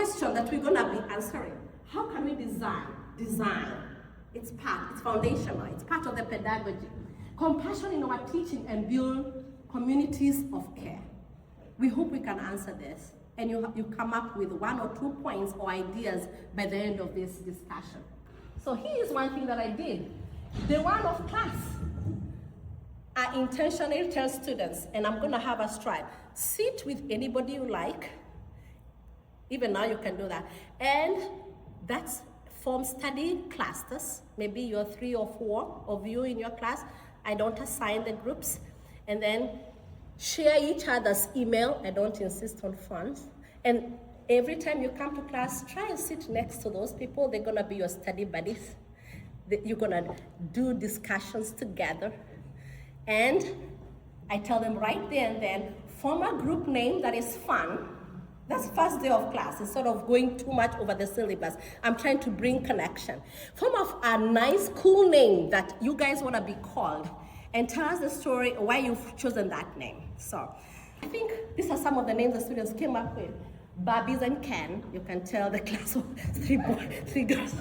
question that we're gonna be answering. How can we design? Design. It's foundational, it's part of the pedagogy. Compassion in our teaching and build communities of care. We hope we can answer this. And you come up with 1 or 2 points or ideas by the end of this discussion. So here's one thing that I did. Day one of class, I intentionally tell students, and I'm gonna have a stride, sit with anybody you like. Even now you can do that. And that's form study clusters. Maybe you're 3 or 4 of you in your class. I don't assign the groups. And then share each other's email. I don't insist on phones. And every time you come to class, try and sit next to those people. They're gonna be your study buddies. You're gonna do discussions together. And I tell them right there and then, form a group name that is fun. That's first day of class, instead of going too much over the syllabus. I'm trying to bring connection. Form of a nice, cool name that you guys wanna be called, and tell us the story why you've chosen that name. So, I think these are some of the names the students came up with. Barbies and Ken, you can tell the class of 3 girls,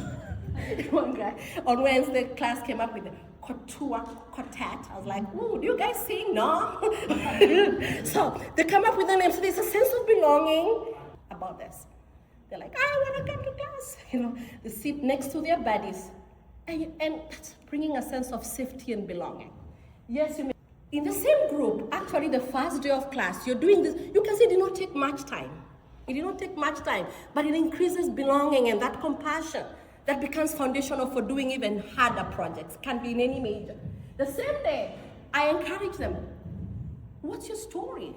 1 guy. On Wednesday, class came up with Couture, Quartet. I was like, ooh, do you guys sing? No? So they come up with a name. So there's a sense of belonging about this. They're like, I want to come to class. They sit next to their buddies. And that's bringing a sense of safety and belonging. Yes, you may. In the same group, actually the first day of class, you're doing this. You can see it did not take much time. It did not take much time, but it increases belonging and that compassion. That becomes foundational for doing even harder projects. Can be in any major. The same day, I encourage them, what's your story?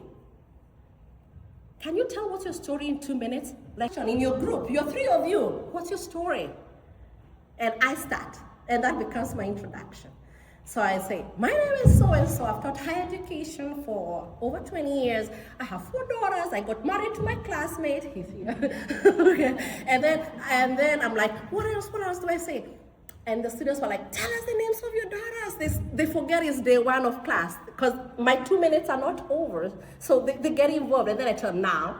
Can you tell what's your story in 2 minutes? Like in your group, you're 3 of you, what's your story? And I start, and that becomes my introduction. So I say, my name is so-and-so, I've taught higher education for over 20 years. I have 4 daughters, I got married to my classmate, he's here. Okay. And then I'm like, what else do I say? And the students were like, tell us the names of your daughters. They forget it's day 1 of class, because my 2 minutes are not over. So they get involved, and then I tell them, now,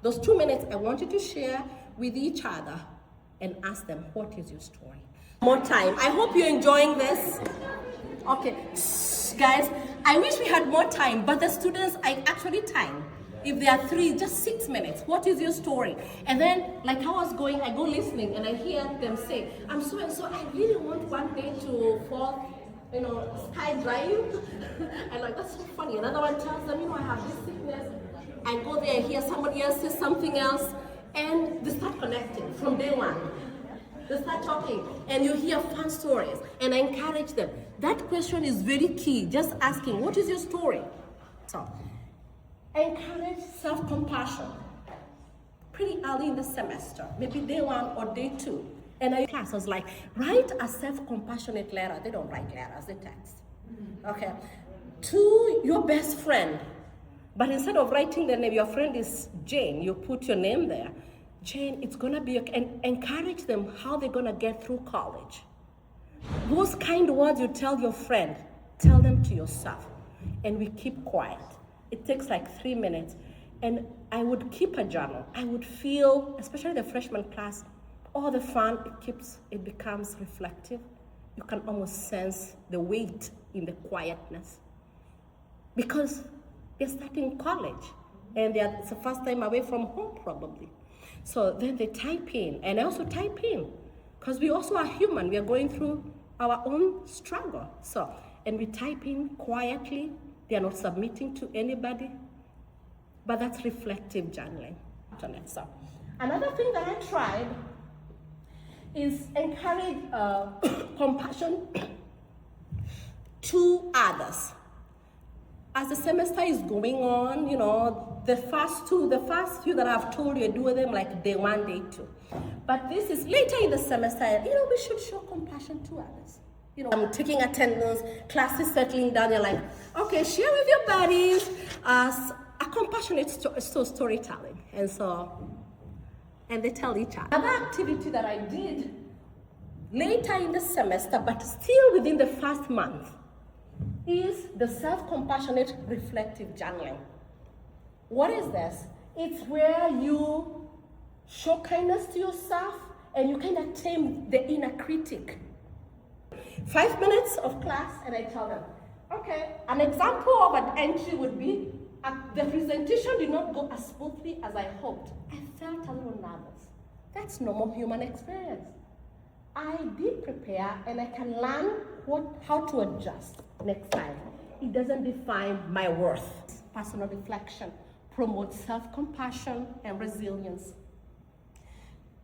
those 2 minutes, I want you to share with each other and ask them, what is your story? More time. I hope you're enjoying this. Okay, guys, I wish we had more time, but the students, I actually time. If there are 3, just 6 minutes. What is your story? And then, like I was going, I go listening, and I hear them say, I'm so and so, I really want one day to fall, sky dive. I'm like, that's so funny. Another one tells them, I have this sickness. I go there and hear somebody else say something else, and they start connecting from day 1. They start talking, and you hear fun stories, and I encourage them. That question is very key, just asking, what is your story? So, encourage self-compassion pretty early in the semester, maybe day 1 or day 2. And I was like, write a self-compassionate letter. They don't write letters, they text. Okay, to your best friend. But instead of writing the name, your friend is Jane, you put your name there. Jane, it's gonna be okay. And encourage them how they're gonna get through college. Those kind words you tell your friend, tell them to yourself. And we keep quiet. It takes like 3 minutes. And I would keep a journal. I would feel, especially the freshman class, all the fun, it becomes reflective. You can almost sense the weight in the quietness. Because they're starting college. And it's the first time away from home, probably. So then they type in, and I also type in, because we also are human. We are going through our own struggle. So, and we type in quietly. They are not submitting to anybody, but that's reflective journaling. So, another thing that I tried is encourage compassion to others. As the semester is going on, the first few that I've told you, I do them like day 1, day 2. But this is later in the semester, we should show compassion to others. I'm taking attendance, class is settling down, you're like, okay, share with your buddies, a compassionate storytelling. And they tell each other. Another activity that I did later in the semester, but still within the first month, is the self-compassionate reflective journaling. What is this? It's where you show kindness to yourself, and you kind of tame the inner critic. 5 minutes of class, and I tell them, okay, an example of an entry would be, the presentation did not go as smoothly as I hoped. I felt a little nervous. That's normal human experience. I did prepare, and I can learn how to adjust next time. It doesn't define my worth. Personal reflection promotes self-compassion and resilience.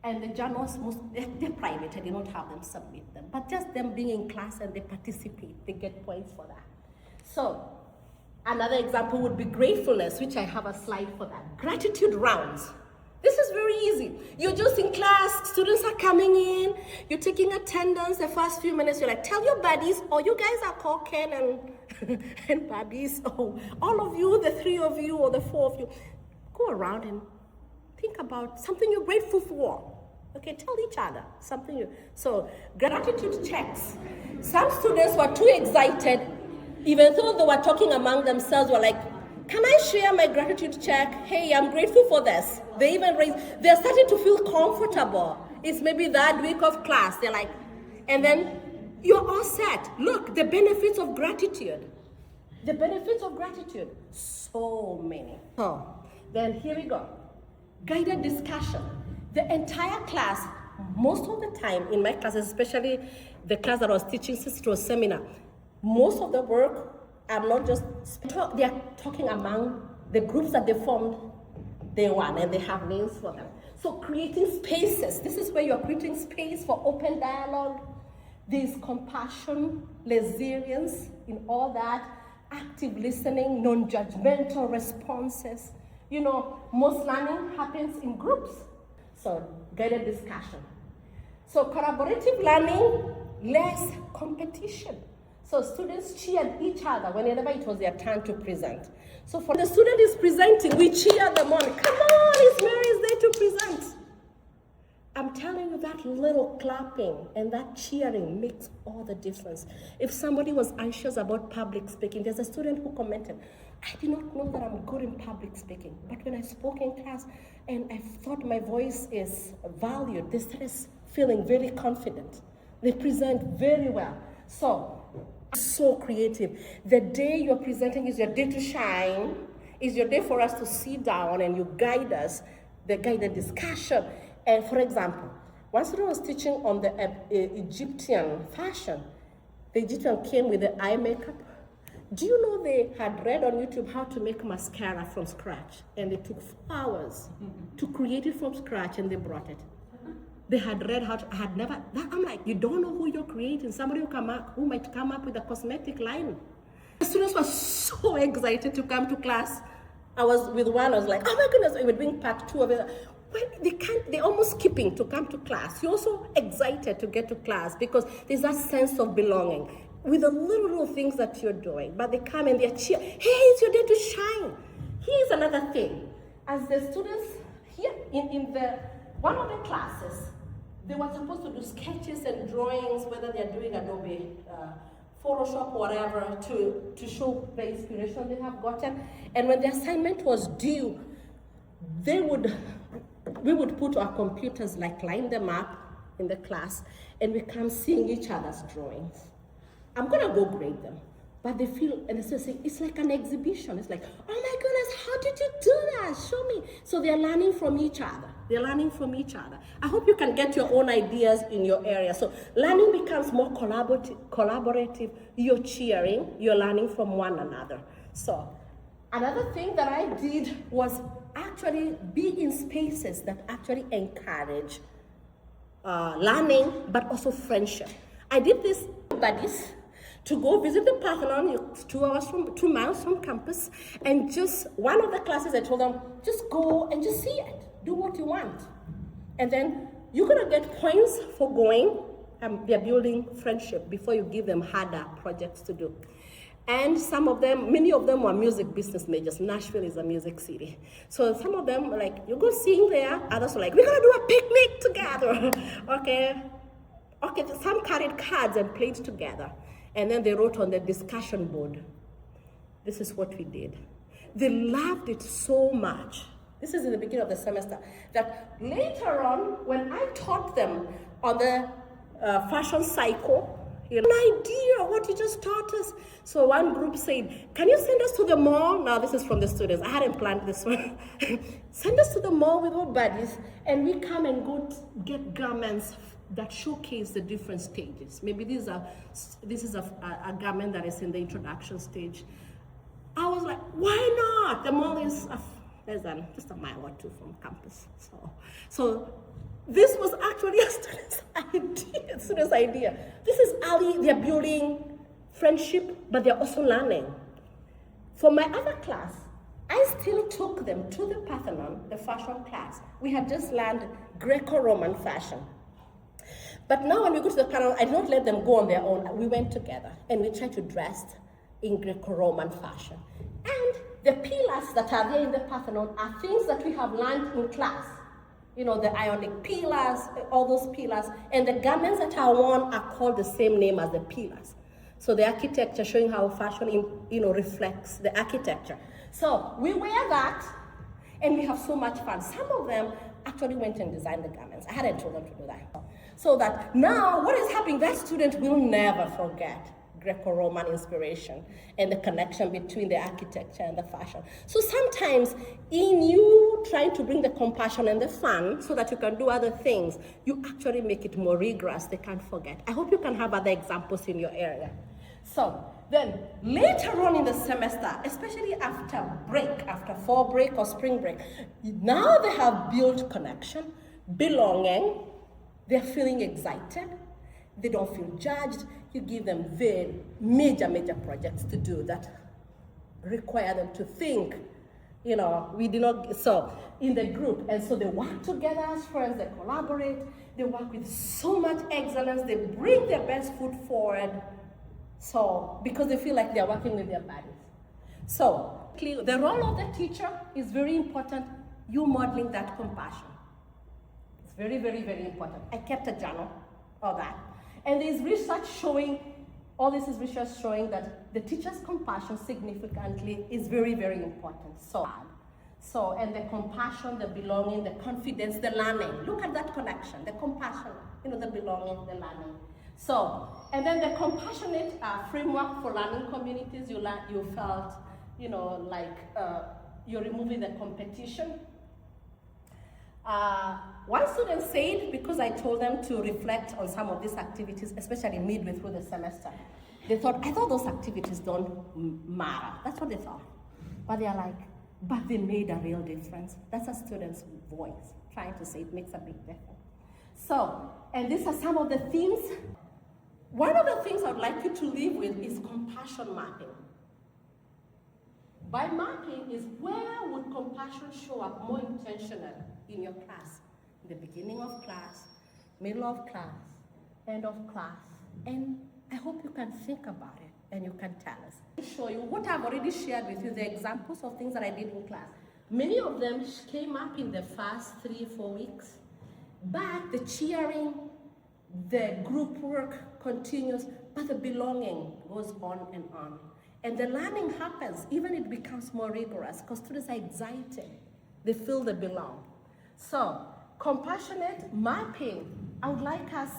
And the journals, they're private. I did not have them submit them. But just them being in class and they participate, they get points for that. So, another example would be gratefulness, which I have a slide for that. Gratitude rounds. This is very easy. You're just in class, students are coming in, you're taking attendance the first few minutes, you're like, tell your buddies, oh, you guys are called Ken and Babbies, oh, all of you, the 3 of you or the 4 of you, go around and think about something you're grateful for. Okay, tell each other something. So, gratitude checks. Some students were too excited, even though they were talking among themselves, were like, can I share my gratitude check? Hey, I'm grateful for this. They even they're starting to feel comfortable. It's maybe that week of class. They're like, and then you're all set. Look, the benefits of gratitude. The benefits of gratitude. So many. So, then here we go. Guided discussion. The entire class, most of the time in my classes, especially the class that I was teaching since it was seminar, most of the work, I'm not just, they are talking among the groups that they formed day one, and they have names for them. So creating spaces, this is where you're creating space for open dialogue. There's compassion, resilience in all that, active listening, non-judgmental responses. You know, most learning happens in groups. So guided discussion. So collaborative learning, less competition. So students cheered each other whenever it was their turn to present. So for the student is presenting, we cheer them on. Come on, it's Mary's day to present. I'm telling you, that little clapping and that cheering makes all the difference. If somebody was anxious about public speaking, there's a student who commented, I did not know that I'm good in public speaking, but when I spoke in class and I thought my voice is valued, they started feeling very confident. They present very well. So creative. The day you're presenting is your day to shine, is your day for us to sit down and you guide us, the guided discussion. And for example, one student was teaching on the Egyptian fashion. The Egyptian came with the eye makeup. Do you know they had read on YouTube how to make mascara from scratch? And it took 4 hours to create it from scratch, and they brought it. They had read how to, I'm like, you don't know who you're creating. Somebody who might come up with a cosmetic line. The students were so excited to come to class. I was with one, I was like, oh my goodness, we were doing part 2 of it. When they're almost skipping to come to class. You're also excited to get to class because there's that sense of belonging with the little things that you're doing. But they come and they're cheering, hey, it's your day to shine. Here's another thing. As the students here in one of the classes, they were supposed to do sketches and drawings, whether they're doing Adobe Photoshop or whatever, to show the inspiration they have gotten. And when the assignment was due, we would put our computers, like line them up in the class, and we come seeing each other's drawings. I'm gonna go grade them, but they feel, and they say, it's like an exhibition. It's like, oh my goodness, how did you do that? Show me. So they're learning from each other. They're learning from each other. I hope you can get your own ideas in your area. So learning becomes more collaborative. You're cheering, you're learning from one another. So another thing that I did was actually be in spaces that actually encourage learning, but also friendship. I did this with buddies to go visit the Parthenon, 2 miles from campus, and just one of the classes I told them, just go and just see it. Do what you want. And then you're gonna get points for going, they're building friendship before you give them harder projects to do. And many of them were music business majors. Nashville is a music city. So some of them were like, you go sing there. Others were like, we're gonna do a picnic together. Okay, some carried cards and played together. And then they wrote on the discussion board, this is what we did. They loved it so much This is in the beginning of the semester. That later on, when I taught them on the fashion cycle, an idea what you just taught us. So one group said, can you send us to the mall? Now this is from the students. I hadn't planned this one. Send us to the mall with our buddies, and we come and go get garments that showcase the different stages. Maybe this is a garment that is in the introduction stage. I was like, why not? The mall is less than just a mile or two from campus. So this was actually a student's idea. This is early, they're building friendship, but they're also learning. For my other class, I still took them to the Parthenon, the fashion class. We had just learned Greco-Roman fashion. But now when we go to the panel, I did not let them go on their own. We went together and we tried to dress in Greco-Roman fashion. And the pillars that are there in the Parthenon are things that we have learned in class. You know, the Ionic pillars, all those pillars, and the garments that are worn are called the same name as the pillars. So the architecture showing how fashion, reflects the architecture. So we wear that, and we have so much fun. Some of them actually went and designed the garments. I hadn't told them to do that. So that now what is happening, that student will never forget Greco-Roman inspiration and the connection between the architecture and the fashion. So sometimes in you trying to bring the compassion and the fun so that you can do other things, you actually make it more rigorous, they can't forget. I hope you can have other examples in your area. So then later on in the semester, especially after break, after fall break or spring break, now they have built connection, belonging, they're feeling excited, they don't feel judged. You give them very major projects to do that require them to think. We did not, so in the group, and so they work together as friends, they collaborate, they work with so much excellence, they bring their best foot forward, so because they feel like they're working with their bodies. So the role of the teacher is very important, you modeling that compassion. It's very, very, very important. I kept a journal of that. And there's research showing, all this is research showing that the teacher's compassion significantly is very, very important. So, and the compassion, the belonging, the confidence, the learning. Look at that connection, the compassion, the belonging, the learning. So, and then the compassionate framework for learning communities, you felt, like you're removing the competition. One student said, because I told them to reflect on some of these activities, especially midway through the semester, I thought those activities don't matter. That's what they thought. But they're like, but they made a real difference. That's a student's voice, trying to say it makes a big difference. So, and these are some of the themes. One of the things I'd like you to leave with is compassion mapping. By mapping is where would compassion show up more intentionally in your class? In the beginning of class, middle of class, end of class. And I hope you can think about it and you can tell us. I'll show you what I've already shared with you, the examples of things that I did in class. Many of them came up in the first 3-4 weeks, but the cheering, the group work continues, but the belonging goes on and on. And the learning happens, even it becomes more rigorous because students are excited. They feel they belong. So, compassionate mapping, I would like us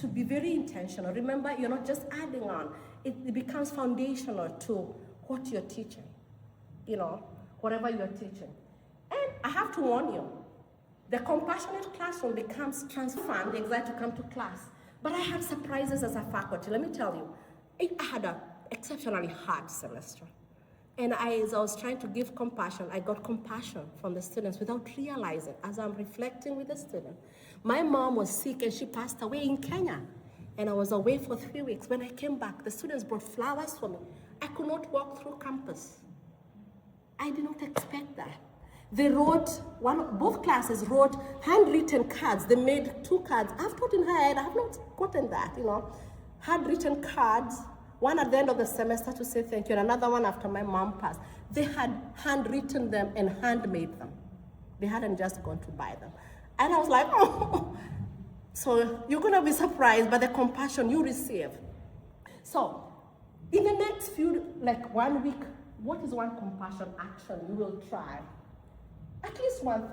to be very intentional. Remember, you're not just adding on. It becomes foundational to what you're teaching, whatever you're teaching. And I have to warn you, the compassionate classroom becomes fun, they excited to come to class. But I had surprises as a faculty. Let me tell you, I had an exceptionally hard semester. And as I was trying to give compassion, I got compassion from the students without realizing, as I'm reflecting with the student. My mom was sick and she passed away in Kenya. And I was away for 3 weeks. When I came back, the students brought flowers for me. I could not walk through campus. I did not expect that. They wrote, both classes wrote handwritten cards. They made 2 cards. I've taught in higher ed, I have not gotten that, handwritten cards. One at the end of the semester to say thank you, and another one after my mom passed. They had handwritten them and handmade them. They hadn't just gone to buy them. And I was like, oh. So you're gonna be surprised by the compassion you receive. So in the next 1 week, what is one compassion action you will try? At least one thing.